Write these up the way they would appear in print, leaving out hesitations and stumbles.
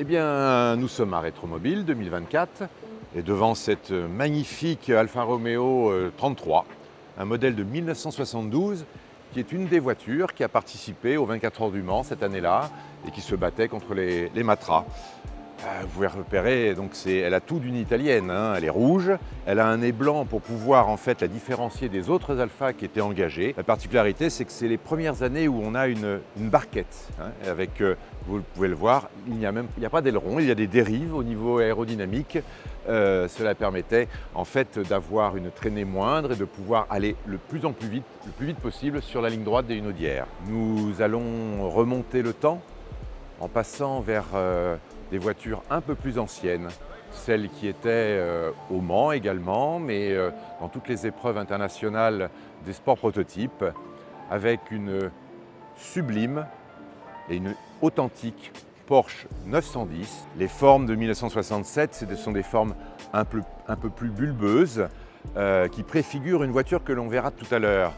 Eh bien, nous sommes à Rétromobile 2024 et devant cette magnifique Alfa Romeo 33, un modèle de 1972 qui est une des voitures qui a participé aux 24 heures du Mans cette année-là et qui se battait contre les Matras. Vous pouvez repérer, donc elle a tout d'une italienne, hein. Elle est rouge, elle a un nez blanc pour pouvoir en fait la différencier des autres Alfa qui étaient engagés. La particularité, c'est que c'est les premières années où on a une barquette, hein, avec, vous pouvez le voir, il n'y a pas d'aileron, il y a des dérives au niveau aérodynamique. Cela permettait en fait d'avoir une traînée moindre et de pouvoir aller le plus vite possible sur la ligne droite des Hunaudières. Nous allons remonter le temps en passant vers des voitures un peu plus anciennes, celles qui étaient au Mans également, mais dans toutes les épreuves internationales des sports prototypes, avec une sublime et une authentique Porsche 910. Les formes de 1967, ce sont des formes un peu plus bulbeuses, qui préfigurent une voiture que l'on verra tout à l'heure,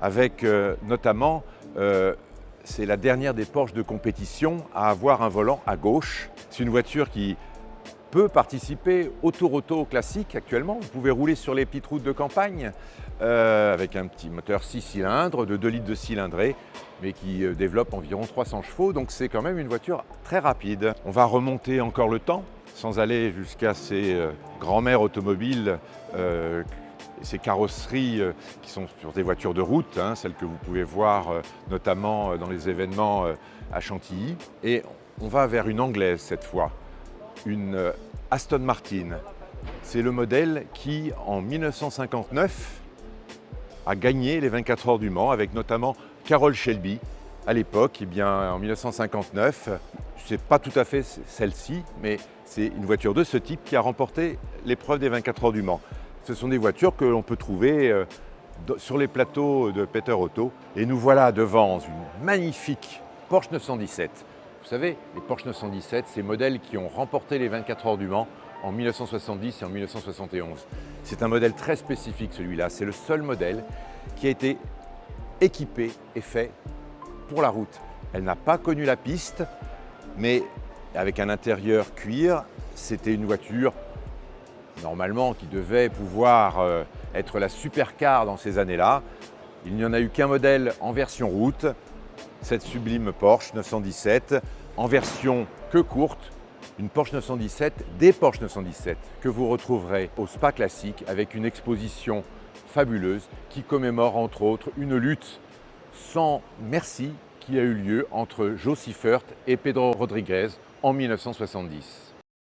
avec notamment c'est la dernière des Porsche de compétition à avoir un volant à gauche. C'est une voiture qui peut participer au tour auto classique actuellement. Vous pouvez rouler sur les petites routes de campagne avec un petit moteur 6 cylindres de 2 litres de cylindrée, mais qui développe environ 300 chevaux. Donc c'est quand même une voiture très rapide. On va remonter encore le temps sans aller jusqu'à ces grands-mères automobiles ces carrosseries qui sont sur des voitures de route, hein, celles que vous pouvez voir notamment dans les événements à Chantilly. Et on va vers une anglaise cette fois, une Aston Martin. C'est le modèle qui, en 1959, a gagné les 24 heures du Mans avec notamment Carroll Shelby. À l'époque, eh bien, en 1959, c'est pas tout à fait celle-ci, mais c'est une voiture de ce type qui a remporté l'épreuve des 24 heures du Mans. Ce sont des voitures que l'on peut trouver sur les plateaux de Peter Auto. Et nous voilà devant une magnifique Porsche 917. Vous savez, les Porsche 917, ces modèles qui ont remporté les 24 heures du Mans en 1970 et en 1971. C'est un modèle très spécifique celui-là. C'est le seul modèle qui a été équipé et fait pour la route. Elle n'a pas connu la piste, mais avec un intérieur cuir, c'était une voiture normalement qui devait pouvoir être la supercar dans ces années-là. Il n'y en a eu qu'un modèle en version route, cette sublime Porsche 917, en version que courte, une Porsche 917, des Porsche 917 que vous retrouverez au Spa Classique avec une exposition fabuleuse qui commémore entre autres une lutte sans merci qui a eu lieu entre Joe Siffert et Pedro Rodriguez en 1970.